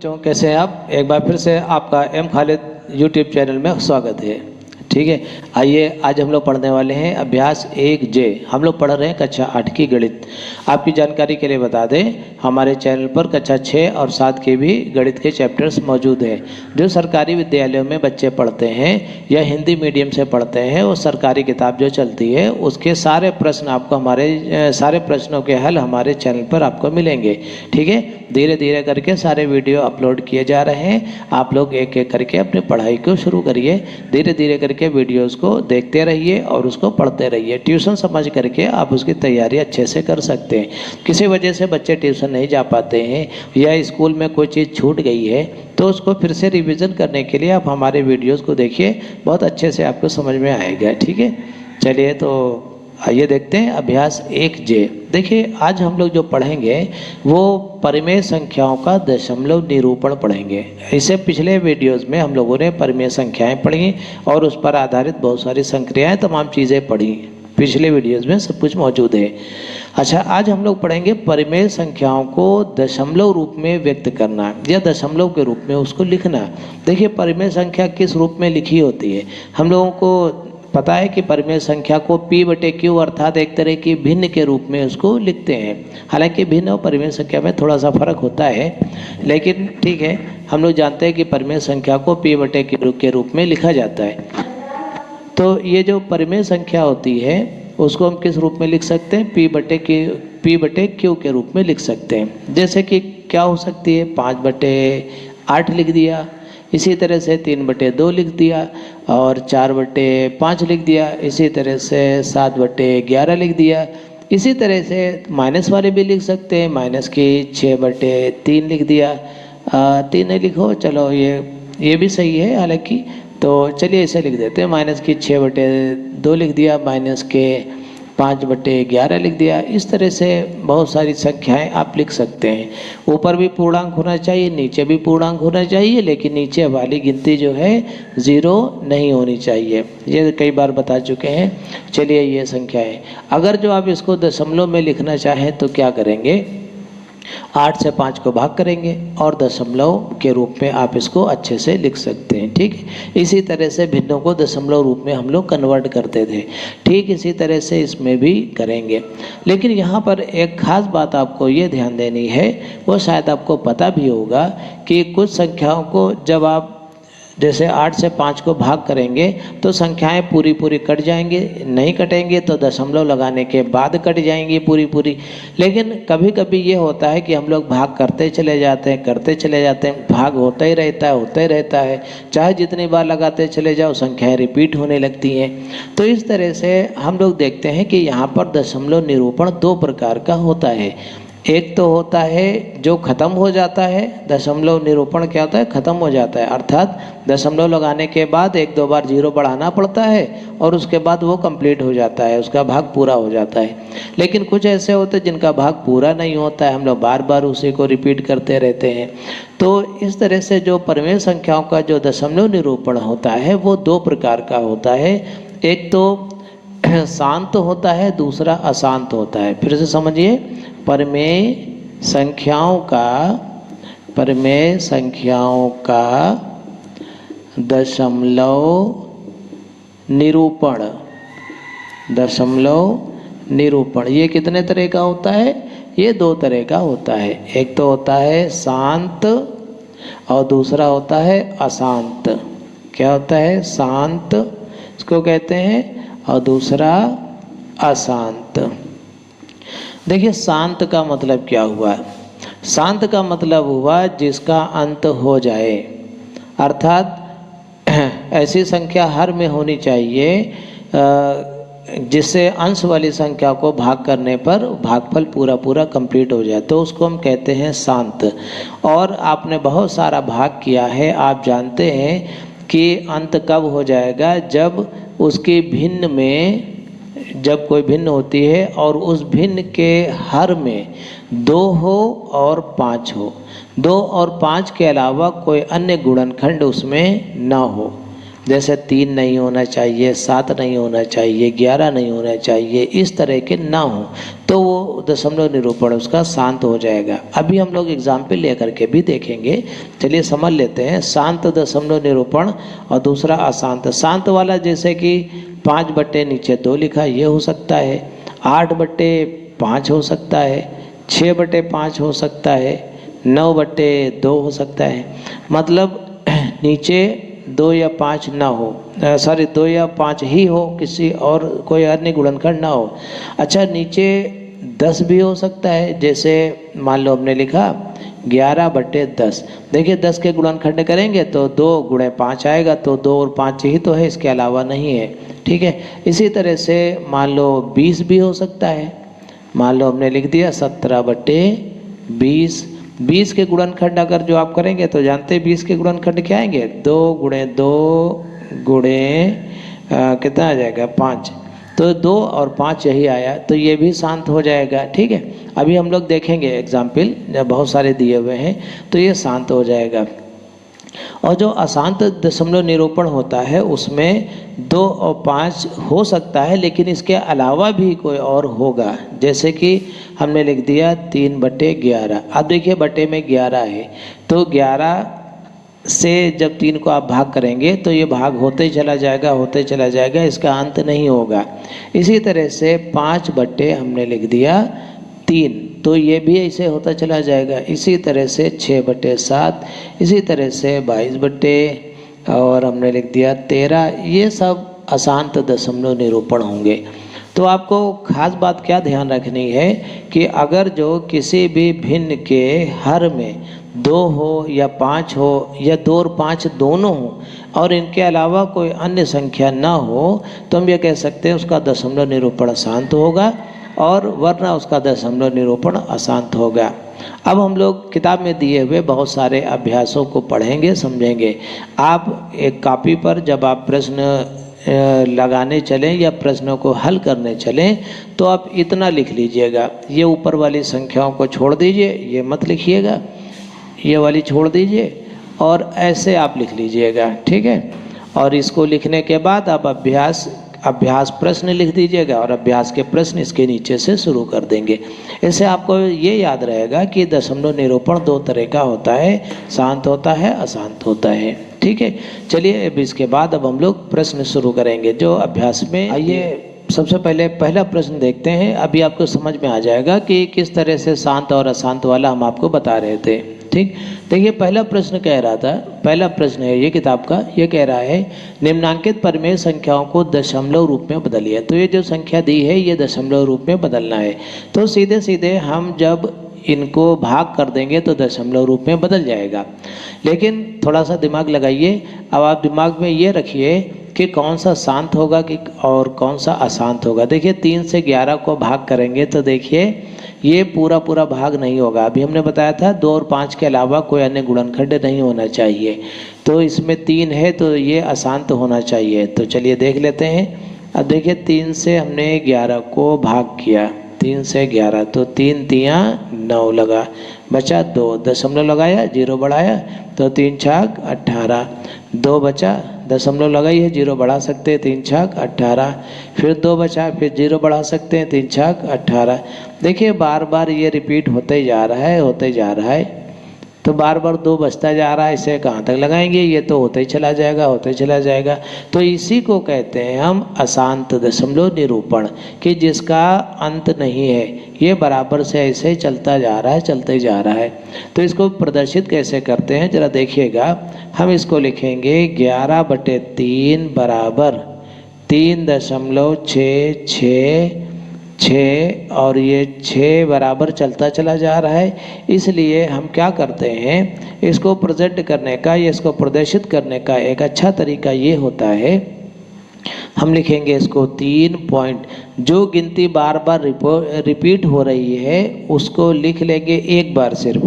बच्चों, कैसे हैं आप? एक बार फिर से आपका एम खालिद यूट्यूब चैनल में स्वागत है। ठीक है, आइए आज हम लोग पढ़ने वाले हैं अभ्यास 1J। हम लोग पढ़ रहे हैं कक्षा 8 की गणित। आपकी जानकारी के लिए बता दें, हमारे चैनल पर कक्षा 6 और 7 के भी गणित के चैप्टर्स मौजूद हैं। जो सरकारी विद्यालयों में बच्चे पढ़ते हैं या हिंदी मीडियम से पढ़ते हैं, वो सरकारी किताब जो चलती है उसके सारे प्रश्न आपको सारे प्रश्नों के हल हमारे चैनल पर आपको मिलेंगे। ठीक है, धीरे धीरे करके सारे वीडियो अपलोड किए जा रहे हैं। आप लोग एक एक करके अपनी पढ़ाई को शुरू करिए, धीरे धीरे करके वीडियोस को देखते रहिए और उसको पढ़ते रहिए। ट्यूशन समझ करके आप उसकी तैयारी अच्छे से कर सकते हैं। किसी वजह से बच्चे ट्यूशन नहीं जा पाते हैं या स्कूल में कोई चीज़ छूट गई है तो उसको फिर से रिवीजन करने के लिए आप हमारे वीडियोस को देखिए, बहुत अच्छे से आपको समझ में आएगा। ठीक है, चलिए तो आइए देखते हैं अभ्यास 1J। देखिए, आज हम लोग जो पढ़ेंगे वो परिमेय संख्याओं का दशमलव निरूपण पढ़ेंगे। इससे पिछले वीडियोस में हम लोगों ने परिमेय संख्याएं पढ़ी और उस पर आधारित बहुत सारी संक्रियाएं, तमाम चीज़ें पढ़ी। पिछले वीडियोस में सब कुछ मौजूद है। अच्छा, आज हम लोग पढ़ेंगे परिमेय संख्याओं को दशमलव रूप में व्यक्त करना या दशमलव के रूप में उसको लिखना। देखिए, परिमेय संख्या किस रूप में लिखी होती है, हम लोगों को पता है कि परिमेय संख्या को P/Q अर्थात एक तरह की भिन्न के रूप में उसको लिखते हैं। हालांकि भिन्न और परिमेय संख्या में थोड़ा सा फर्क होता है, लेकिन ठीक है, हम लोग जानते हैं कि परिमेय संख्या को P/Q के रूप में लिखा जाता है। तो ये जो परिमेय संख्या होती है उसको हम किस रूप में लिख सकते हैं? P/Q के रूप में लिख सकते हैं। जैसे कि क्या हो सकती है, 5/8 लिख दिया, इसी तरह से 3/2 लिख दिया और 4/5 लिख दिया, इसी तरह से 7/11 लिख दिया। इसी तरह से माइनस वाले भी लिख सकते हैं, माइनस की 6/3 लिख दिया। 3 नहीं लिखो, चलो ये भी सही है हालांकि, तो चलिए इसे लिख देते हैं। माइनस की 6/2 लिख दिया, माइनस के 5/11 लिख दिया। इस तरह से बहुत सारी संख्याएं आप लिख सकते हैं। ऊपर भी पूर्णांक होना चाहिए, नीचे भी पूर्णांक होना चाहिए, लेकिन नीचे वाली गिनती जो है 0 नहीं होनी चाहिए। ये कई बार बता चुके हैं। चलिए, ये संख्या है। अगर जो आप इसको दशमलव में लिखना चाहें तो क्या करेंगे, 8 से 5 को भाग करेंगे और दशमलव के रूप में आप इसको अच्छे से लिख सकते हैं। ठीक है, इसी तरह से भिन्नों को दशमलव रूप में हम लोग कन्वर्ट करते थे। ठीक इसी तरह से इसमें भी करेंगे। लेकिन यहाँ पर एक खास बात आपको ये ध्यान देनी है, वो शायद आपको पता भी होगा कि कुछ संख्याओं को जब आप जैसे 8 से 5 को भाग करेंगे तो संख्याएं पूरी पूरी कट जाएंगे, नहीं कटेंगे तो दशमलव लगाने के बाद कट जाएंगी पूरी पूरी। लेकिन कभी कभी ये होता है कि हम लोग भाग करते चले जाते हैं, भाग होता ही रहता है, चाहे जितनी बार लगाते चले जाओ संख्याएं रिपीट होने लगती हैं। तो इस तरह से हम लोग देखते हैं कि यहाँ पर दशमलव निरूपण 2 प्रकार का होता है। एक तो होता है जो ख़त्म हो जाता है, दशमलव निरूपण क्या होता है, ख़त्म हो जाता है, अर्थात दशमलव लगाने के बाद 1-2 बार 0 बढ़ाना पड़ता है और उसके बाद वो कंप्लीट हो जाता है, उसका भाग पूरा हो जाता है। लेकिन कुछ ऐसे होते हैं जिनका भाग पूरा नहीं होता है, हम लोग बार बार उसी को रिपीट करते रहते हैं। तो इस तरह से जो परिमेय संख्याओं का जो दशमलव निरूपण होता है वो 2 प्रकार का होता है। एक तो शांत होता है, दूसरा अशांत होता है। फिर से समझिए, परिमेय संख्याओं का दशमलव निरूपण ये कितने तरह का होता है? ये 2 तरह का होता है। एक तो होता है शांत और दूसरा होता है अशांत। क्या होता है? शांत इसको कहते हैं और दूसरा अशांत। देखिए, शांत का मतलब क्या हुआ? शांत का मतलब हुआ जिसका अंत हो जाए, अर्थात ऐसी संख्या हर में होनी चाहिए जिससे अंश वाली संख्या को भाग करने पर भागफल पूरा कंप्लीट हो जाए, तो उसको हम कहते हैं शांत। और आपने बहुत सारा भाग किया है, आप जानते हैं कि अंत कब हो जाएगा, जब उसकी भिन्न में जब कोई भिन्न होती है और उस भिन्न के हर में 2 हो और 5 हो, 2 और 5 के अलावा कोई अन्य गुणनखंड उसमें ना हो। जैसे 3 नहीं होना चाहिए, 7 नहीं होना चाहिए, 11 नहीं होना चाहिए, इस तरह के ना हो तो वो दशमलव निरूपण उसका शांत हो जाएगा। अभी हम लोग एग्जाम्पल लेकर के भी देखेंगे। चलिए समझ लेते हैं। शांत दशमलव निरूपण और दूसरा अशांत। शांत वाला जैसे कि 5 बट्टे नीचे 2 लिखा, ये हो सकता है। 8 बट्टे 5 हो सकता है, 6 बट्टे 5 हो सकता है, 9 बट्टे 2 हो सकता है। मतलब नीचे 2 या 5 ना हो, सॉरी 2 या 5 ही हो, किसी और कोई अन्य गुणनखंड ना हो। अच्छा, नीचे 10 भी हो सकता है। जैसे मान लो हमने लिखा 11 बट्टे 10। देखिए 10 के गुणनखंड करेंगे तो 2 गुणे 5 आएगा, तो 2 और 5 ही तो है, इसके अलावा नहीं है। ठीक है। इसी तरह से मान लो 20 भी हो सकता है। मान लो हमने लिख दिया 17 बट्टे 20। 20 के गुणनखंड अगर जो आप करेंगे तो जानते हैं 20 के गुणनखंड क्या आएंगे, 2 गुणे 2 गुणे कितना आ जाएगा 5। तो 2 और 5 यही आया, तो ये भी शांत हो जाएगा। ठीक है। अभी हम लोग देखेंगे एग्जाम्पल, जब बहुत सारे दिए हुए हैं तो ये शांत हो जाएगा। और जो अशांत दशमलव निरूपण होता है उसमें 2 और 5 हो सकता है, लेकिन इसके अलावा भी कोई और होगा। जैसे कि हमने लिख दिया 3 बट्टे 11। अब देखिए बट्टे में 11 है, तो 11 से जब 3 को आप भाग करेंगे तो ये भाग होते चला जाएगा, होते चला जाएगा, इसका अंत नहीं होगा। इसी तरह से 5 बट्टे हमने लिख दिया 3, तो ये भी ऐसे होता चला जाएगा। इसी तरह से 6 बट्टे 7, इसी तरह से 22 बट्टे और हमने लिख दिया 13। ये सब अशांत दशमलव निरूपण होंगे। तो आपको खास बात क्या ध्यान रखनी है कि अगर जो किसी भी भिन्न के हर में 2 हो या 5 हो या 2 और 5 दोनों हो और इनके अलावा कोई अन्य संख्या ना हो, तो हम ये कह सकते हैं उसका दशमलव निरूपण शांत होगा, और वरना उसका दशमलव निरूपण अशांत होगा। अब हम लोग किताब में दिए हुए बहुत सारे अभ्यासों को पढ़ेंगे, समझेंगे। आप एक कॉपी पर जब आप प्रश्न लगाने चलें या प्रश्नों को हल करने चलें तो आप इतना लिख लीजिएगा। ये ऊपर वाली संख्याओं को छोड़ दीजिए, ये मत लिखिएगा, ये वाली छोड़ दीजिए, और ऐसे आप लिख लीजिएगा। ठीक है। और इसको लिखने के बाद आप अभ्यास प्रश्न लिख दीजिएगा और अभ्यास के प्रश्न इसके नीचे से शुरू कर देंगे। इससे आपको ये याद रहेगा कि दशमलव निरूपण 2 तरह का होता है, शांत होता है, अशांत होता है। ठीक है। चलिए अब इसके बाद अब हम लोग प्रश्न शुरू करेंगे जो अभ्यास में। आइए सबसे पहले पहला प्रश्न देखते हैं। अभी आपको समझ में आ जाएगा कि किस तरह से शांत और अशांत वाला हम आपको बता रहे थे। ठीक। देखिए पहला प्रश्न कह रहा था, पहला प्रश्न है ये किताब का, ये कह रहा है निम्नांकित परिमेय संख्याओं को दशमलव रूप में बदलिए। तो ये जो संख्या दी है ये दशमलव रूप में बदलना है। तो सीधे सीधे हम जब इनको भाग कर देंगे तो दशमलव रूप में बदल जाएगा। लेकिन थोड़ा सा दिमाग लगाइए। अब आप दिमाग में ये रखिए कि कौन सा शांत होगा कि और कौन सा अशांत होगा। देखिए 3 से 11 को भाग करेंगे तो देखिए ये पूरा पूरा भाग नहीं होगा। अभी हमने बताया था 2 और 5 के अलावा कोई अन्य गुणनखंड नहीं होना चाहिए, तो इसमें 3 है तो ये अशांत होना चाहिए। तो चलिए देख लेते हैं। अब देखिए 3 से हमने 11 को भाग किया, 3 से 11, तो 3 तियाँ 9 लगा, बचा 2, दशमलव लगाया, 0 बढ़ाया, तो 3 छाक 18, 2 बचा, दशमलव लगाइए, 0 बढ़ा सकते हैं, 3 छाक 18, फिर 2 बचा, फिर 0 बढ़ा सकते हैं, 3 छाक 18। देखिए बार बार ये रिपीट होते जा रहा है, होते जा रहा है, तो बार बार 2 बचता जा रहा है। इसे कहाँ तक लगाएंगे, ये तो होते ही चला जाएगा, होते चला जाएगा। तो इसी को कहते हैं हम अशांत दशमलव निरूपण, कि जिसका अंत नहीं है, ये बराबर से ऐसे ही चलता जा रहा है, चलते जा रहा है। तो इसको प्रदर्शित कैसे करते हैं जरा देखिएगा। हम इसको लिखेंगे 11 बटे 3 बराबर 3.666 और ये 6 बराबर चलता चला जा रहा है। इसलिए हम क्या करते हैं, इसको प्रेजेंट करने का या इसको प्रदर्शित करने का एक अच्छा तरीका ये होता है, हम लिखेंगे इसको 3 पॉइंट, जो गिनती बार बार रिपीट हो रही है उसको लिख लेंगे एक बार सिर्फ,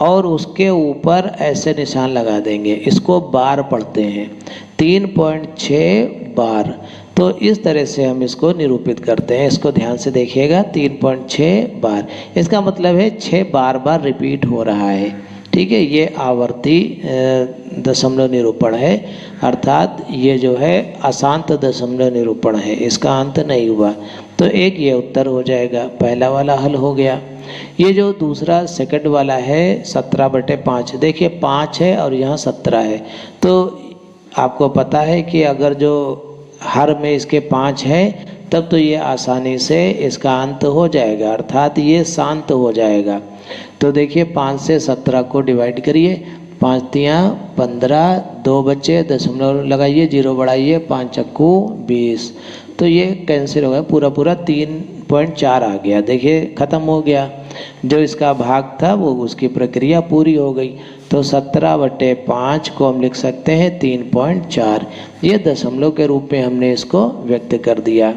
और उसके ऊपर ऐसे निशान लगा देंगे। इसको बार पढ़ते हैं, 3.6 बार। तो इस तरह से हम इसको निरूपित करते हैं। इसको ध्यान से देखिएगा, 3.6 बार, इसका मतलब है 6 बार बार रिपीट हो रहा है। ठीक है, ये आवर्ती दशमलव निरूपण है। अर्थात ये जो है अशांत दशमलव निरूपण है, इसका अंत नहीं हुआ। तो एक ये उत्तर हो जाएगा, पहला वाला हल हो गया। ये जो दूसरा सेकंड वाला है 17/5, देखिए 5 है और यहाँ 17 है, तो आपको पता है कि अगर जो हर में इसके 5 है तब तो ये आसानी से इसका अंत हो जाएगा, अर्थात ये शांत हो जाएगा। तो देखिए 5 से 17 को डिवाइड करिए, 5 तियाँ 15, 2 बच्चे, दशमलव लगाइए, 0 बढ़ाइए, 5 चक्कू 20, तो ये कैंसिल हो गया, पूरा पूरा 3.4 आ गया। देखिए ख़त्म हो गया, जो इसका भाग था वो उसकी प्रक्रिया पूरी हो गई। तो 17/5 को हम लिख सकते हैं 3.4, ये दशमलव के रूप में हमने इसको व्यक्त कर दिया।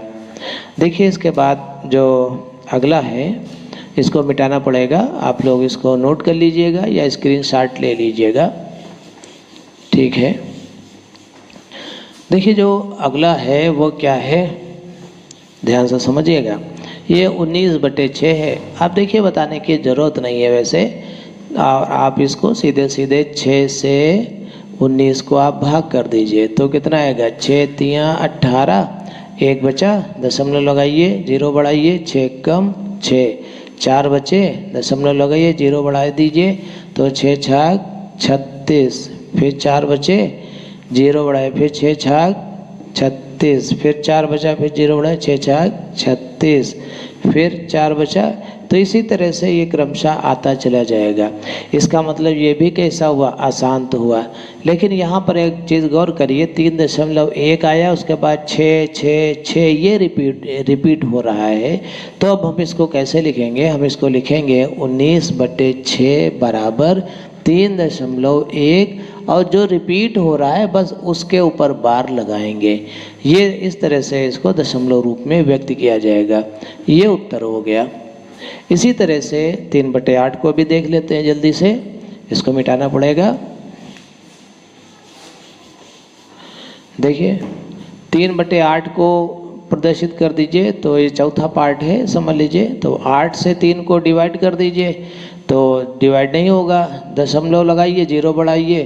देखिए इसके बाद जो अगला है इसको मिटाना पड़ेगा, आप लोग इसको नोट कर लीजिएगा या स्क्रीनशॉट ले लीजिएगा, ठीक है। देखिए जो अगला है वो क्या है, ध्यान से समझिएगा। ये 19/6 है। आप देखिए बताने की ज़रूरत नहीं है वैसे, और आप इसको सीधे सीधे 6 से 19 को आप भाग कर दीजिए तो कितना आएगा, 6 तियाँ 18, 1 बचा, दशमलव लगाइए, 0 बढ़ाइए, 6 कम 6, 4 बचे, दशमलव लगाइए, 0 बढ़ा दीजिए, तो 6 छाक 36, फिर 4 बचे, 0 बढ़ाए, फिर 6 छाक 36, फिर 4 बचा, फिर 0 बढ़ाए, 6 छाक 36, फिर 4 बचा। तो इसी तरह से ये क्रमशः आता चला जाएगा। इसका मतलब ये भी कैसा हुआ, अशांत हुआ। लेकिन यहाँ पर एक चीज़ गौर करिए, 3.1 आया, उसके बाद 6 6 6 ये रिपीट हो रहा है। तो अब हम इसको कैसे लिखेंगे, हम इसको लिखेंगे 19/6 बराबर 3.1, और जो रिपीट हो रहा है बस उसके ऊपर बार लगाएंगे। ये इस तरह से इसको दशमलव रूप में व्यक्त किया जाएगा। ये उत्तर हो गया। इसी तरह से 3/8 को भी देख लेते हैं जल्दी से, इसको मिटाना पड़ेगा। देखिए 3/8 को प्रदर्शित कर दीजिए, तो ये चौथा पार्ट है समझ लीजिए। तो 8 से 3 को डिवाइड कर दीजिए, तो डिवाइड नहीं होगा, दशमलव लगाइए, 0 बढ़ाइए,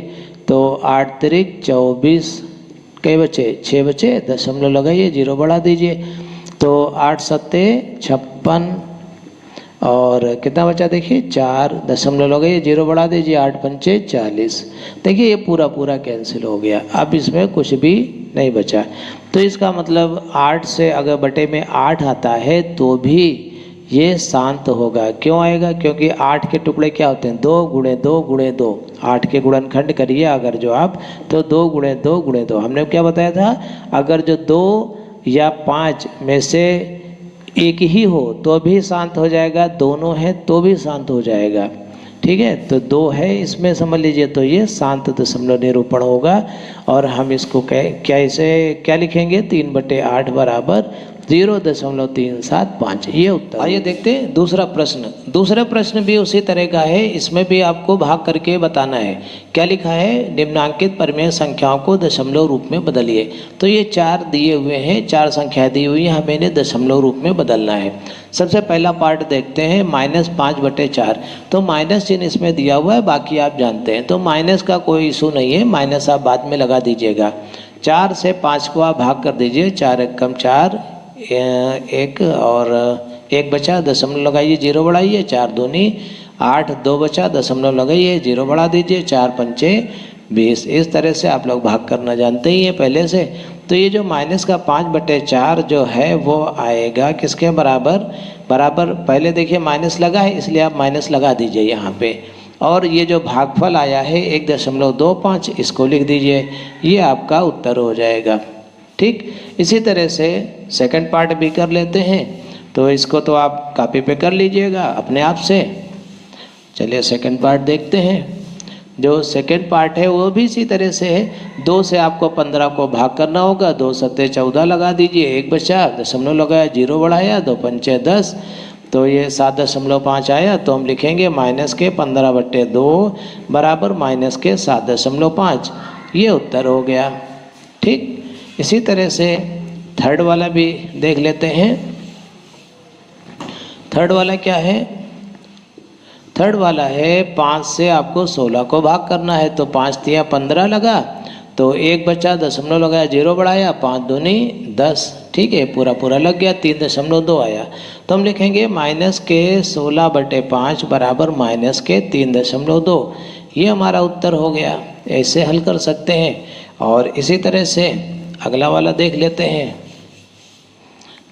तो 8 तिरिक 24, कई बचे, 6 बचे, दशमलव लगाइए, 0 बढ़ा दीजिए, तो 8 सत्ते 56, और कितना बचा देखिए 4, दशमलव लगाइए, 0 बढ़ा दीजिए, 8 पंचे 40। देखिए ये पूरा पूरा कैंसिल हो गया, अब इसमें कुछ भी नहीं बचा। तो इसका मतलब 8 से अगर बटे में 8 आता है तो भी ये शांत होगा। क्यों आएगा, क्योंकि 8 के टुकड़े क्या होते हैं, 2 गुणे 2 गुणे 2। 8 के गुणनखंड करिए अगर जो आप, तो 2 गुणे 2 गुणे 2। हमने क्या बताया था, अगर जो 2 या 5 में से एक ही हो तो भी शांत हो जाएगा, दोनों हैं तो भी शांत हो जाएगा, ठीक है। तो 2 है इसमें समझ लीजिए, तो ये शांत दशमलव निरूपण होगा। और हम इसको क्या लिखेंगे, 3/8 बराबर 0.375, ये उत्तर। आइए देखते हैं दूसरा प्रश्न। दूसरा प्रश्न भी उसी तरह का है, इसमें भी आपको भाग करके बताना है। क्या लिखा है, निम्नांकित परिमेय संख्याओं को दशमलव रूप में बदलिए। तो ये 4 दिए हुए हैं, 4 संख्या दी हुई है, हमें इन्हें दशमलव रूप में बदलना है। सबसे पहला पार्ट देखते हैं, -5/4। तो माइनस चिन्ह इसमें दिया हुआ है, बाकी आप जानते हैं, तो माइनस का कोई इशू नहीं है, माइनस आप बाद में लगा दीजिएगा। 4 से 5 को आप भाग कर दीजिए, 4 1 कम 4, 1 और 1 बचा, दशमलव लगाइए, 0 बढ़ाइए, 4 दूनी 8, 2 बचा, दशमलव लगाइए, 0 बढ़ा दीजिए, 4 पंचे 20। इस तरह से आप लोग भाग करना जानते ही हैं पहले से। तो ये जो माइनस का 5/4 जो है वो आएगा किसके बराबर, पहले देखिए माइनस लगा है इसलिए आप माइनस लगा दीजिए यहाँ पे, और ये जो भागफल आया है 1.25, इसको लिख दीजिए, ये आपका उत्तर हो जाएगा, ठीक। इसी तरह से सेकंड पार्ट भी कर लेते हैं, तो इसको तो आप कॉपी पे कर लीजिएगा अपने आप से। चलिए सेकंड पार्ट देखते हैं। जो सेकंड पार्ट है वो भी इसी तरह से है, 2 से आपको 15 को भाग करना होगा, 2 सत्ते 14 लगा दीजिए, 1 बचा, दशमलव लगाया, 0 बढ़ाया, 2 पंचे 10, तो ये 7.5 आया। तो हम लिखेंगे माइनस के 15/2 बराबर माइनस के 7.5, ये उत्तर हो गया, ठीक। इसी तरह से थर्ड वाला भी देख लेते हैं। थर्ड वाला क्या है, थर्ड वाला है 5 से आपको 16 को भाग करना है, तो 5 तियाँ 15 लगा, तो एक बचा, दशमलव लगाया, 0 बढ़ाया, 5 दूनी 10, ठीक है, पूरा पूरा लग गया, 3.2 आया। तो हम लिखेंगे -16/5 बराबर -3.2। ये हमारा उत्तर हो गया। ऐसे हल कर सकते हैं। और इसी तरह से अगला वाला देख लेते हैं।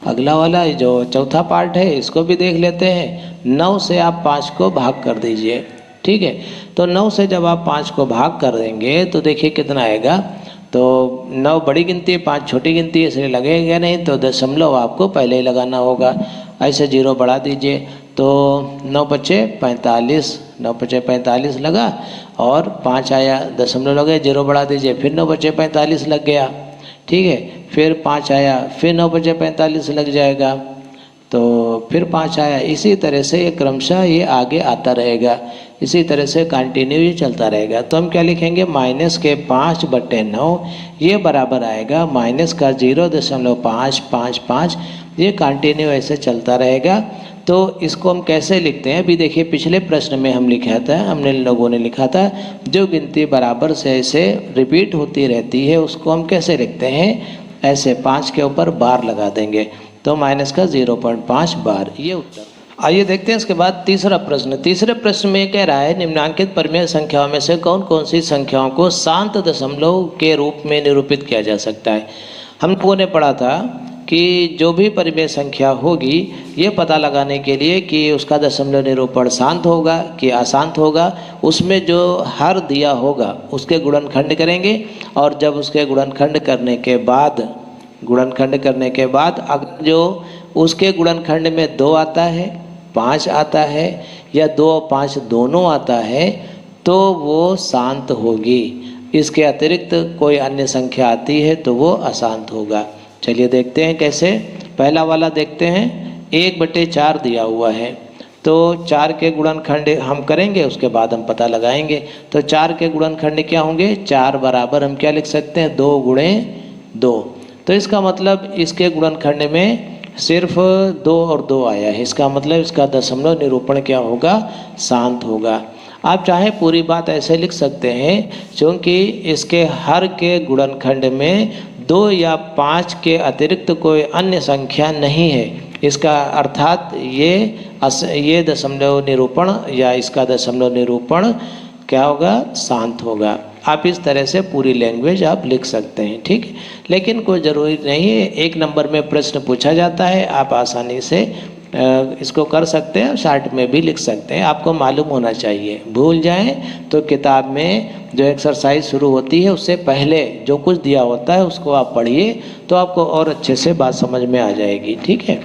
अगला वाला जो चौथा पार्ट है इसको भी देख लेते हैं। 9 से आप 5 को भाग कर दीजिए, ठीक है। तो 9 से जब आप 5 को भाग कर देंगे तो देखिए कितना आएगा। तो 9 बड़ी गिनती है, 5 छोटी गिनती है, इसलिए लगेगा नहीं, तो दशमलव आपको पहले ही लगाना होगा। ऐसे 0 बढ़ा दीजिए, तो 9 बचे 45, 9 बचे 45 लगा, और 5 आया, दशमलव लगे, 0 बढ़ा दीजिए, फिर 9 बचे 45 लग गया, ठीक है। फिर 5 आया, फिर 9 बचे 45 लग जाएगा, तो फिर 5 आया। इसी तरह से ये क्रमशः ये आगे आता रहेगा। इसी तरह से कंटिन्यू ये चलता रहेगा। तो हम क्या लिखेंगे, -5/9 ये बराबर आएगा -0.555। ये कंटिन्यू ऐसे चलता रहेगा। तो इसको हम कैसे लिखते हैं, अभी देखिए पिछले प्रश्न में हम लिखा था, हमने लोगों ने लिखा था जो गिनती बराबर से ऐसे रिपीट होती रहती है उसको हम कैसे लिखते हैं, ऐसे 5 के ऊपर बार लगा देंगे, तो -0.5 बार, ये उत्तर। आइए देखते हैं इसके बाद तीसरा प्रश्न। तीसरे प्रश्न में कह रहा है निम्नांकित परिमेय संख्याओं में से कौन कौन सी संख्याओं को शांत दशमलव के रूप में निरूपित किया जा सकता है। हम लोगों ने पढ़ा था कि जो भी परिमेय संख्या होगी ये पता लगाने के लिए कि उसका दशमलव निरूपण शांत होगा कि अशांत होगा, उसमें जो हर दिया होगा उसके गुणनखंड करेंगे, और जब उसके गुणनखंड करने के बाद अगर जो उसके गुणनखंड में 2 आता है, 5 आता है, या 2 और 5 दोनों आता है, तो वो शांत होगी। इसके अतिरिक्त कोई अन्य संख्या आती है तो वो अशांत होगा। चलिए देखते हैं कैसे। पहला वाला देखते हैं, 1/4 दिया हुआ है, तो 4 के गुणनखंड हम करेंगे, उसके बाद हम पता लगाएंगे। तो 4 के गुणनखंड क्या होंगे, 4 बराबर हम क्या लिख सकते हैं, 2 × 2। तो इसका मतलब इसके गुणनखंड में सिर्फ 2 और 2 आया है, इसका मतलब इसका दशमलव निरूपण क्या होगा, शांत होगा। आप चाहे पूरी बात ऐसे लिख सकते हैं, क्योंकि इसके हर के गुणनखंड में 2 या 5 के अतिरिक्त कोई अन्य संख्या नहीं है। इसका अर्थात ये दशमलव निरूपण या इसका दशमलव निरूपण क्या होगा, शांत होगा। आप इस तरह से पूरी लैंग्वेज आप लिख सकते हैं, ठीक है। लेकिन कोई ज़रूरी नहीं है, 1 नंबर में प्रश्न पूछा जाता है, आप आसानी से इसको कर सकते हैं, शॉर्ट में भी लिख सकते हैं। आपको मालूम होना चाहिए, भूल जाएं तो किताब में जो एक्सरसाइज शुरू होती है उससे पहले जो कुछ दिया होता है उसको आप पढ़िए, तो आपको और अच्छे से बात समझ में आ जाएगी, ठीक है।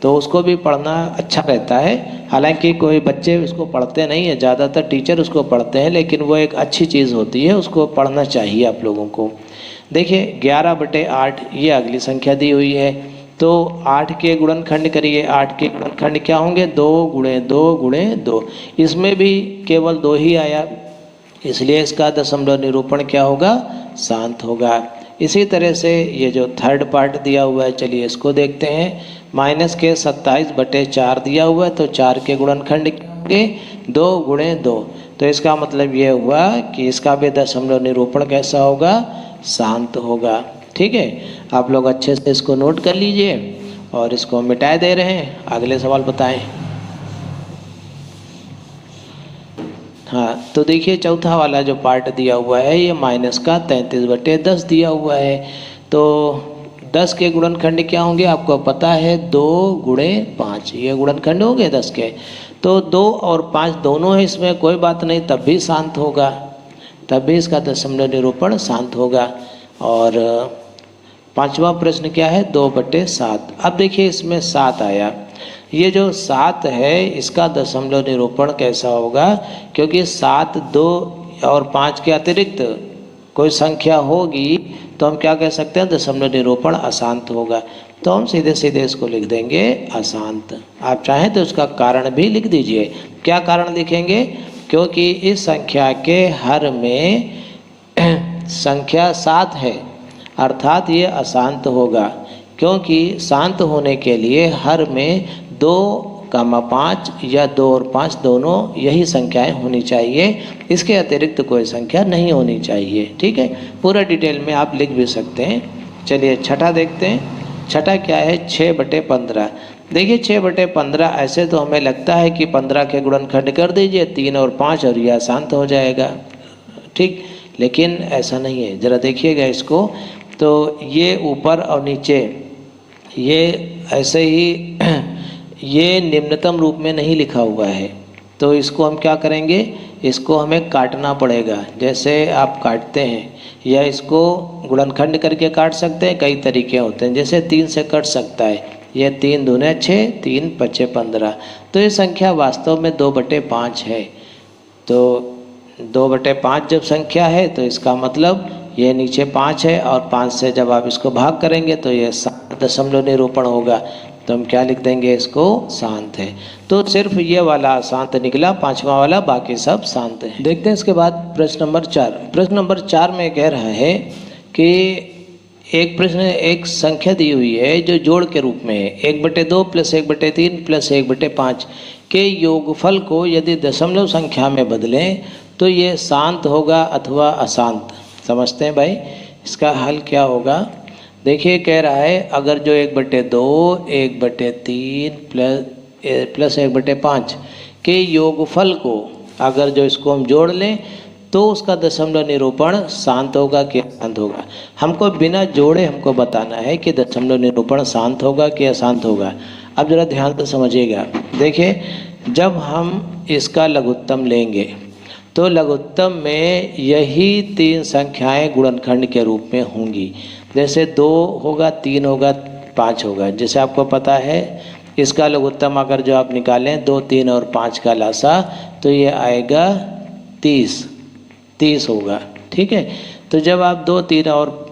तो उसको भी पढ़ना अच्छा रहता है। हालांकि कोई बच्चे इसको पढ़ते नहीं है, ज़्यादातर टीचर उसको पढ़ते हैं, लेकिन वो एक अच्छी चीज़ होती है, उसको पढ़ना चाहिए आप लोगों को। देखिए 11/8 ये अगली संख्या दी हुई है, तो 8 के गुणनखंड करिए। 8 के गुणनखंड क्या होंगे, 2 × 2 × 2। इसमें भी केवल 2 ही आया, इसलिए इसका दशमलव निरूपण क्या होगा, शांत होगा। इसी तरह से ये जो थर्ड पार्ट दिया हुआ है, चलिए इसको देखते हैं। -27/4 दिया हुआ है, तो 4 के गुणनखंड क्या होंगे, 2 × 2। तो इसका मतलब ये हुआ कि इसका भी दशमलव निरूपण कैसा होगा, शांत होगा, ठीक है। आप लोग अच्छे से इसको नोट कर लीजिए और इसको मिटा दे रहे हैं। अगले सवाल बताएं। हाँ, तो देखिए चौथा वाला जो पार्ट दिया हुआ है ये -33/10 दिया हुआ है। तो 10 के गुणनखंड क्या होंगे, आपको पता है, 2 × 5 ये गुणनखंड होंगे 10 के। तो 2 और 5 दोनों है, इसमें कोई बात नहीं, तब भी शांत होगा, तब भी इसका दशमलव निरूपण शांत होगा। और पांचवा प्रश्न क्या है, 2/7। अब देखिए इसमें 7 आया, ये जो 7 है इसका दशमलव निरूपण कैसा होगा, क्योंकि 7 2 और 5 के अतिरिक्त कोई संख्या होगी तो हम क्या कह सकते हैं, दशमलव निरूपण अशांत होगा। तो हम सीधे सीधे इसको लिख देंगे अशांत। आप चाहें तो उसका कारण भी लिख दीजिए। क्या कारण लिखेंगे, क्योंकि इस संख्या के हर में संख्या 7 है, अर्थात ये अशांत होगा, क्योंकि शांत होने के लिए हर में 2 कामा 5 या 2 और 5 दोनों यही संख्याएं होनी चाहिए, इसके अतिरिक्त कोई संख्या नहीं होनी चाहिए। ठीक है, पूरा डिटेल में आप लिख भी सकते हैं। चलिए छठा देखते हैं। छठा क्या है? 6/15। देखिए 6/15 ऐसे तो हमें लगता है कि 15 के गुणनखंड कर दीजिए 3 और 5 और यह आसान हो जाएगा। ठीक, लेकिन ऐसा नहीं है। ज़रा देखिएगा इसको, तो ये ऊपर और नीचे ये ऐसे ही ये निम्नतम रूप में नहीं लिखा हुआ है, तो इसको हम क्या करेंगे? इसको हमें काटना पड़ेगा। जैसे आप काटते हैं या इसको गुणनखंड करके काट सकते हैं, कई तरीके होते हैं। जैसे 3 से कट सकता है, ये 3 दूने 6, 3 5 15। तो ये संख्या वास्तव में 2/5 है। तो 2/5 जब संख्या है तो इसका मतलब ये नीचे 5 है और 5 से जब आप इसको भाग करेंगे तो ये 7 दशमलव निरूपण होगा। तो हम क्या लिख देंगे? इसको शांत है। तो सिर्फ ये वाला शांत निकला, 5वां वाला, बाकी सब शांत है। देखते हैं इसके बाद प्रश्न नंबर 4। प्रश्न नंबर 4 में कह रहा है कि एक संख्या दी हुई है जो जोड़ के रूप में है। 1/2 + 1/3 + 1/5 के योगफल को यदि दशमलव संख्या में बदलें तो ये शांत होगा अथवा अशांत। समझते हैं भाई, इसका हल क्या होगा? देखिए कह रहा है अगर जो 1/2, 1/3 + 1/5 के योगफल को अगर जो इसको हम जोड़ लें तो उसका दशमलव निरूपण शांत होगा कि अशांत होगा। हमको बिना जोड़े हमको बताना है कि दशमलव निरूपण शांत होगा कि अशांत होगा। अब ज़रा ध्यान से समझिएगा। देखिए जब हम इसका लघुत्तम लेंगे तो लघुत्तम में यही 3 संख्याएं गुणनखंड के रूप में होंगी। जैसे 2 होगा, 3 होगा, 5 होगा। जैसे आपको पता है इसका लघुत्तम अगर जो आप निकालें 2, 3 और 5 का लासा तो ये आएगा 30 होगा। ठीक है, तो जब आप 2, 3 और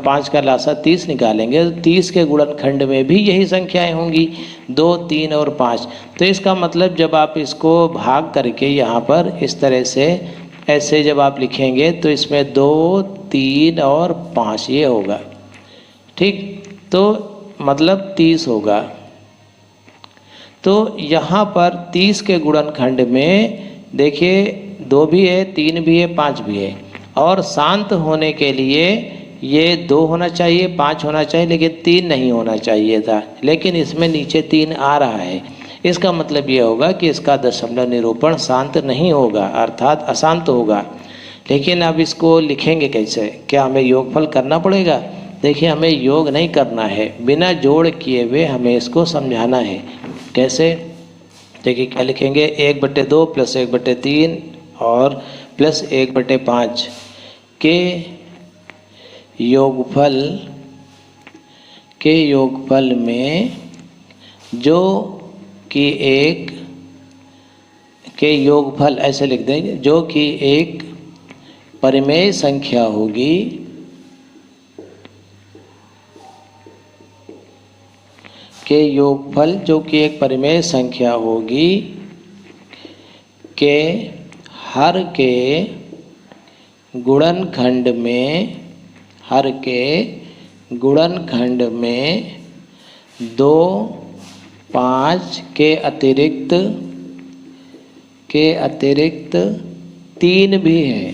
5 का लासा 30 निकालेंगे तो 30 के गुणनखंड में भी यही संख्याएं होंगी, 2, 3 और 5। तो इसका मतलब जब आप इसको भाग करके यहाँ पर इस तरह से ऐसे जब आप लिखेंगे तो इसमें 2, 3 और 5 ये होगा। ठीक, तो मतलब 30 होगा। तो यहाँ पर 30 के गुणनखंड में देखिए 2 भी है, 3 भी है, 5 भी है। और शांत होने के लिए ये 2 होना चाहिए, 5 होना चाहिए, लेकिन 3 नहीं होना चाहिए था। लेकिन इसमें नीचे 3 आ रहा है। इसका मतलब ये होगा कि इसका दशमलव निरूपण शांत नहीं होगा, अर्थात अशांत होगा। लेकिन अब इसको लिखेंगे कैसे? क्या हमें योगफल करना पड़ेगा? देखिए हमें योग नहीं करना है, बिना जोड़ किए हुए हमें इसको समझाना है। कैसे? देखिए क्या लिखेंगे? 1/2 + 1/3 और +1/5 के योगफल में जो कि एक के योगफल ऐसे लिख देंगे, जो कि एक परिमेय संख्या होगी के योगफल जो कि एक परिमेय संख्या होगी के हर के गुणनखंड में 2, 5 के अतिरिक्त 3 भी है।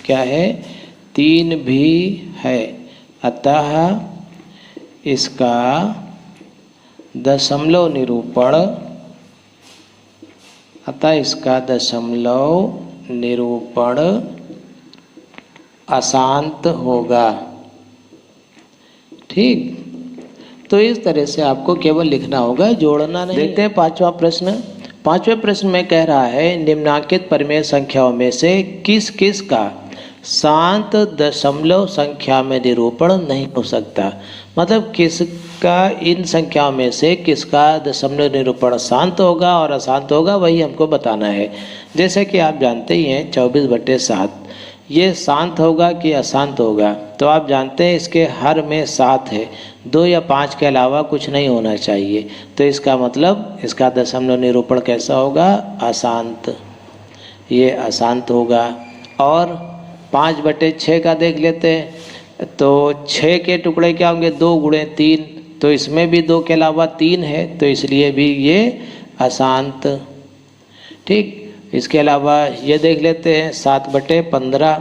क्या है? 3 भी है। अतः इसका दशमलव निरूपण अशांत होगा। ठीक, तो इस तरह से आपको केवल लिखना होगा, जोड़ना नहीं। देखते हैं 5वां प्रश्न। 5वें प्रश्न में कह रहा है निम्नलिखित परिमेय संख्याओं में से किस किस का शांत दशमलव संख्या में निरूपण नहीं हो सकता। मतलब किसका इन संख्याओं में से किसका दशमलव निरूपण शांत होगा और अशांत होगा, वही हमको बताना है। जैसे कि आप जानते ही हैं 24/7 ये शांत होगा कि अशांत होगा। तो आप जानते हैं इसके हर में 7 है, 2 या 5 के अलावा कुछ नहीं होना चाहिए। तो इसका मतलब इसका दशमलव निरूपण कैसा होगा? अशांत। ये अशांत होगा। और 5/6 का देख लेते हैं, तो 6 के टुकड़े क्या होंगे? 2 × 3, तो इसमें भी 2 के अलावा 3 है, तो इसलिए भी ये अशांत। ठीक, इसके अलावा ये देख लेते हैं 7/15।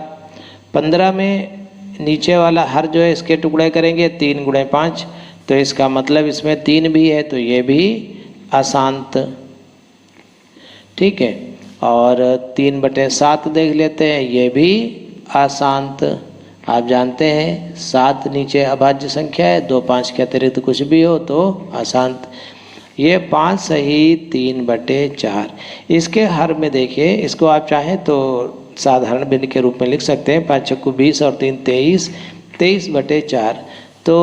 15 में नीचे वाला हर जो है इसके टुकड़े करेंगे 3 × 5, तो इसका मतलब इसमें 3 भी है, तो ये भी अशांत। ठीक है, और 3/7 देख लेते हैं, ये भी अशांत। आप जानते हैं 7 नीचे अभाज्य संख्या है, 2 5 के अतिरिक्त कुछ भी हो तो अशांत। ये 5 सही 3/4। इसके हर में देखिए, इसको आप चाहें तो साधारण भिन्न के रूप में लिख सकते हैं, 5 × 20 और 3 23, 23/4। तो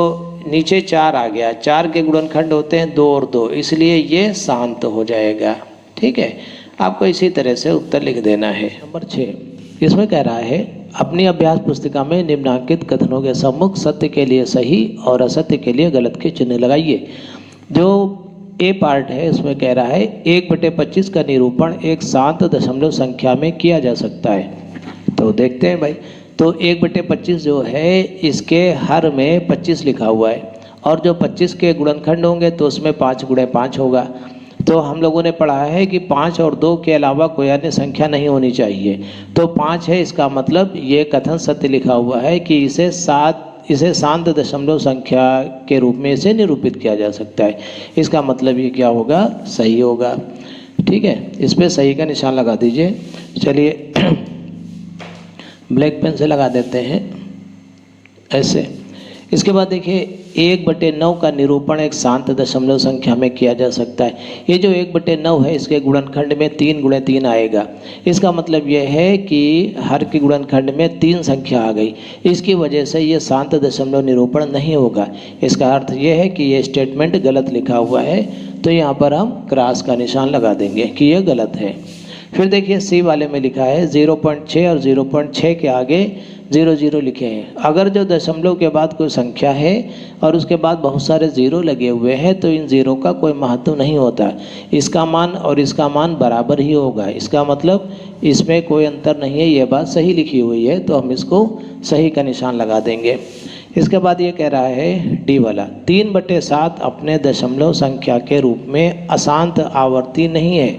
नीचे 4 आ गया, 4 के गुणनखंड होते हैं 2 और 2, इसलिए ये शांत हो जाएगा। ठीक है, आपको इसी तरह से उत्तर लिख देना है। नंबर 6, इसमें कह रहा है अपनी अभ्यास पुस्तिका में निम्नांकित कथनों के सम्मुख सत्य के लिए सही और असत्य के लिए गलत के चिन्ह लगाइए। जो ए पार्ट है उसमें कह रहा है 1/25 का निरूपण एक शांत दशमलव संख्या में किया जा सकता है। तो देखते हैं भाई, तो 1/25 जो है इसके हर में 25 लिखा हुआ है, और जो 25 के गुणनखंड होंगे तो उसमें 5 × 5 होगा। तो हम लोगों ने पढ़ा है कि 5 और 2 के अलावा कोई अन्य संख्या नहीं होनी चाहिए। तो 5 है, इसका मतलब ये कथन सत्य लिखा हुआ है कि इसे शांत दशमलव संख्या के रूप में इसे निरूपित किया जा सकता है। इसका मतलब ये क्या होगा, सही होगा। ठीक है, इस पर सही का निशान लगा दीजिए। चलिए ब्लैक पेन से लगा देते हैं ऐसे। इसके बाद देखिए 1/9 का निरूपण एक शांत दशमलव संख्या में किया जा सकता है। ये जो 1/9 है इसके गुणनखंड में 3 × 3 आएगा। इसका मतलब यह है कि हर के गुणनखंड में 3 संख्या आ गई, इसकी वजह से ये शांत दशमलव निरूपण नहीं होगा। इसका अर्थ यह है कि ये स्टेटमेंट गलत लिखा हुआ है, तो यहाँ पर हम क्रॉस का निशान लगा देंगे कि यह गलत है। फिर देखिए सी वाले में लिखा है 0.6 और 0.6 के आगे 00 लिखे हैं। अगर जो दशमलव के बाद कोई संख्या है और उसके बाद बहुत सारे ज़ीरो लगे हुए हैं तो इन ज़ीरो का कोई महत्व नहीं होता, इसका मान और इसका मान बराबर ही होगा। इसका मतलब इसमें कोई अंतर नहीं है, ये बात सही लिखी हुई है, तो हम इसको सही का निशान लगा देंगे। इसके बाद ये कह रहा है डी वाला 3/7 अपने दशमलव संख्या के रूप में अशांत आवर्ती नहीं है।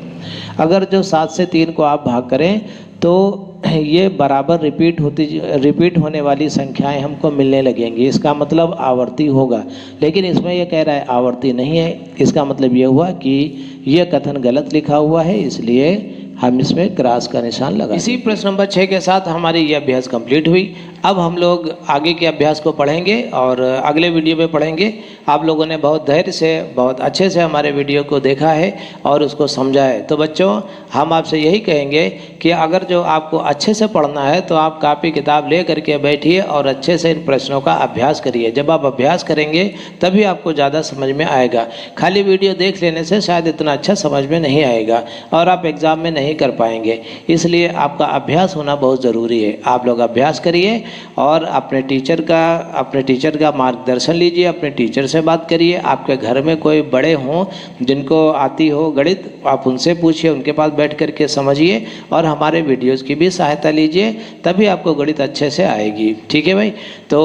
अगर जो 7 से 3 को आप भाग करें तो ये बराबर रिपीट होने वाली संख्याएं हमको मिलने लगेंगी, इसका मतलब आवर्ती होगा। लेकिन इसमें ये कह रहा है आवर्ती नहीं है, इसका मतलब ये हुआ कि ये कथन गलत लिखा हुआ है, इसलिए हम इसमें क्रॉस का निशान लगा। इसी प्रश्न नंबर 6 के साथ हमारी ये अभ्यास कंप्लीट हुई। अब हम लोग आगे के अभ्यास को पढ़ेंगे और अगले वीडियो में पढ़ेंगे। आप लोगों ने बहुत धैर्य से, बहुत अच्छे से हमारे वीडियो को देखा है और उसको समझा है। तो बच्चों, हम आपसे यही कहेंगे कि अगर जो आपको अच्छे से पढ़ना है तो आप कापी किताब ले करके बैठिए और अच्छे से इन प्रश्नों का अभ्यास करिए। जब आप अभ्यास करेंगे तभी आपको ज़्यादा समझ में आएगा। खाली वीडियो देख लेने से शायद इतना अच्छा समझ में नहीं आएगा और आप एग्ज़ाम में नहीं कर पाएंगे। इसलिए आपका अभ्यास होना बहुत ज़रूरी है। आप लोग अभ्यास करिए और अपने टीचर का मार्गदर्शन लीजिए, अपने टीचर से बात करिए। आपके घर में कोई बड़े हों जिनको आती हो गणित, आप उनसे पूछिए, उनके पास बैठ कर के समझिए और हमारे वीडियोस की भी सहायता लीजिए, तभी आपको गणित अच्छे से आएगी। ठीक है भाई, तो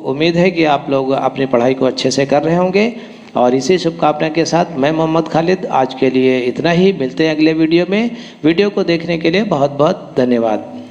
उम्मीद है कि आप लोग अपनी पढ़ाई को अच्छे से कर रहे होंगे और इसी शुभकामना के साथ मैं मोहम्मद खालिद आज के लिए इतना ही। मिलते हैं अगले वीडियो में। वीडियो को देखने के लिए बहुत बहुत धन्यवाद।